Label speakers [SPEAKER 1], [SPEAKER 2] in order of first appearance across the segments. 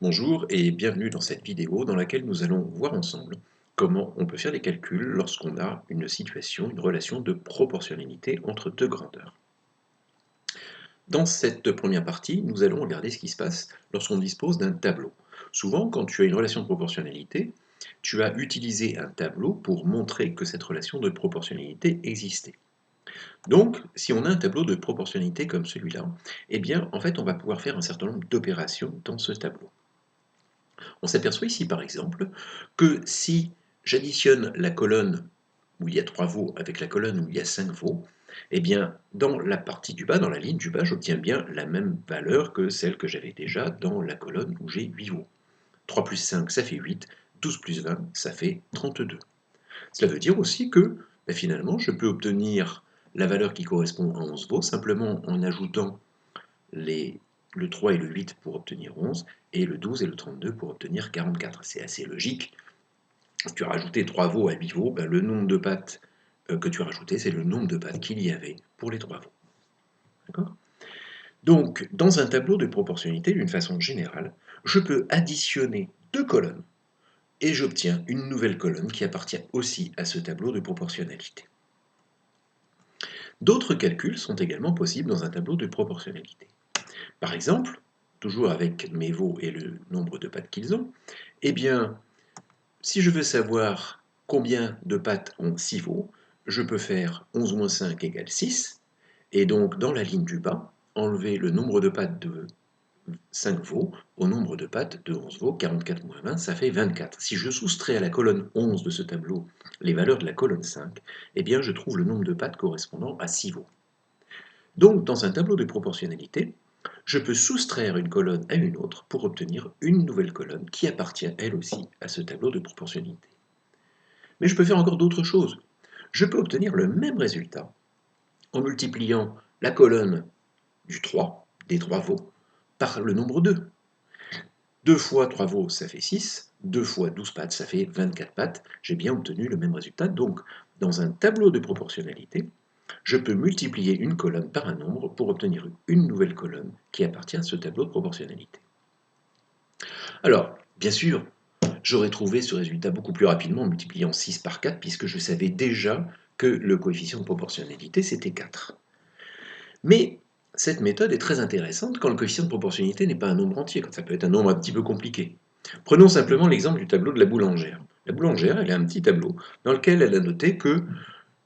[SPEAKER 1] Bonjour et bienvenue dans cette vidéo dans laquelle nous allons voir ensemble comment on peut faire des calculs lorsqu'on a une situation, une relation de proportionnalité entre deux grandeurs. Dans cette première partie, nous allons regarder ce qui se passe lorsqu'on dispose d'un tableau. Souvent, quand tu as une relation de proportionnalité, tu as utilisé un tableau pour montrer que cette relation de proportionnalité existait. Donc, si on a un tableau de proportionnalité comme celui-là, eh bien, en fait, on va pouvoir faire un certain nombre d'opérations dans ce tableau. On s'aperçoit ici par exemple que si j'additionne la colonne où il y a 3 veaux avec la colonne où il y a 5 veaux, eh bien dans la partie du bas, dans la ligne du bas, j'obtiens bien la même valeur que celle que j'avais déjà dans la colonne où j'ai 8 veaux. 3 plus 5 ça fait 8, 12 plus 20 ça fait 32. Cela veut dire aussi que finalement je peux obtenir la valeur qui correspond à 11 veaux simplement en ajoutant le 3 et le 8 pour obtenir 11, et le 12 et le 32 pour obtenir 44. C'est assez logique. Si tu as rajouté 3 veaux à 8 veaux, ben, le nombre de pattes que tu as rajouté, c'est le nombre de pattes qu'il y avait pour les 3 veaux. D'accord ? Donc, dans un tableau de proportionnalité, d'une façon générale, je peux additionner deux colonnes, et j'obtiens une nouvelle colonne qui appartient aussi à ce tableau de proportionnalité. D'autres calculs sont également possibles dans un tableau de proportionnalité. Par exemple, toujours avec mes veaux et le nombre de pattes qu'ils ont, eh bien, si je veux savoir combien de pattes ont 6 veaux, je peux faire 11 moins 5 égale 6, et donc dans la ligne du bas, enlever le nombre de pattes de 5 veaux au nombre de pattes de 11 veaux, 44 moins 20, ça fait 24. Si je soustrais à la colonne 11 de ce tableau les valeurs de la colonne 5, eh bien je trouve le nombre de pattes correspondant à 6 veaux. Donc dans un tableau de proportionnalité, je peux soustraire une colonne à une autre pour obtenir une nouvelle colonne qui appartient elle aussi à ce tableau de proportionnalité. Mais je peux faire encore d'autres choses. Je peux obtenir le même résultat en multipliant la colonne du 3, des 3 veaux, par le nombre 2. 2 fois 3 veaux, ça fait 6. 2 fois 12 pattes, ça fait 24 pattes. J'ai bien obtenu le même résultat. Donc, dans un tableau de proportionnalité, je peux multiplier une colonne par un nombre pour obtenir une nouvelle colonne qui appartient à ce tableau de proportionnalité. Alors, bien sûr, j'aurais trouvé ce résultat beaucoup plus rapidement en multipliant 6 par 4 puisque je savais déjà que le coefficient de proportionnalité c'était 4. Mais cette méthode est très intéressante quand le coefficient de proportionnalité n'est pas un nombre entier, quand ça peut être un nombre un petit peu compliqué. Prenons simplement l'exemple du tableau de la boulangère. La boulangère, elle a un petit tableau dans lequel elle a noté que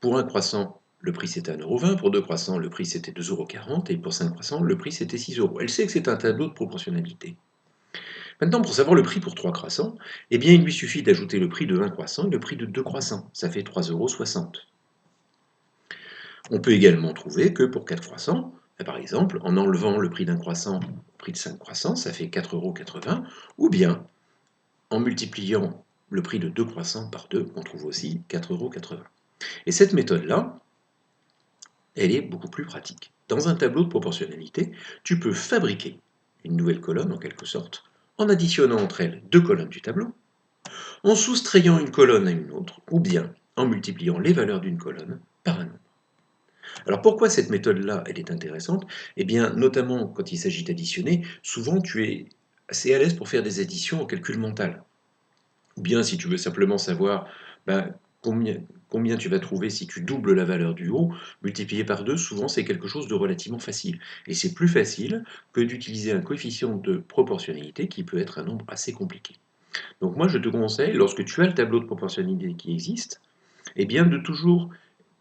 [SPEAKER 1] pour un croissant, le prix c'était 1,20 €, pour deux croissants, le prix c'était 2,40 € et pour 5 croissants, le prix c'était 6 €. Elle sait que c'est un tableau de proportionnalité. Maintenant, pour savoir le prix pour 3 croissants, eh bien, il lui suffit d'ajouter le prix de 1 croissant et le prix de 2 croissants. Ça fait 3,60 €. On peut également trouver que pour 4 croissants, par exemple, en enlevant le prix d'un croissant au prix de 5 croissants, ça fait 4,80 €, ou bien en multipliant le prix de 2 croissants par 2, on trouve aussi 4,80 €. Et cette méthode-là, elle est beaucoup plus pratique. Dans un tableau de proportionnalité, tu peux fabriquer une nouvelle colonne, en quelque sorte, en additionnant entre elles deux colonnes du tableau, en soustrayant une colonne à une autre, ou bien en multipliant les valeurs d'une colonne par un nombre. Alors pourquoi cette méthode-là, elle est intéressante? Eh bien, notamment quand il s'agit d'additionner, souvent tu es assez à l'aise pour faire des additions en calcul mental. Ou bien si tu veux simplement savoir ben, combien, combien tu vas trouver si tu doubles la valeur du haut, multiplié par 2, souvent c'est quelque chose de relativement facile. Et c'est plus facile que d'utiliser un coefficient de proportionnalité qui peut être un nombre assez compliqué. Donc moi je te conseille, lorsque tu as le tableau de proportionnalité qui existe, eh bien de toujours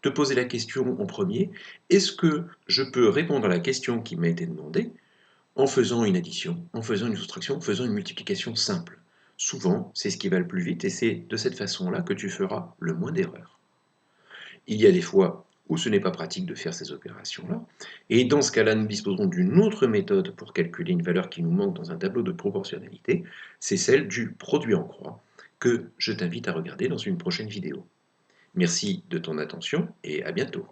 [SPEAKER 1] te poser la question en premier, est-ce que je peux répondre à la question qui m'a été demandée en faisant une addition, en faisant une soustraction, en faisant une multiplication simple? Souvent, c'est ce qui va le plus vite et c'est de cette façon-là que tu feras le moins d'erreurs. Il y a des fois où ce n'est pas pratique de faire ces opérations-là, et dans ce cas-là, nous disposerons d'une autre méthode pour calculer une valeur qui nous manque dans un tableau de proportionnalité, c'est celle du produit en croix, que je t'invite à regarder dans une prochaine vidéo. Merci de ton attention et à bientôt.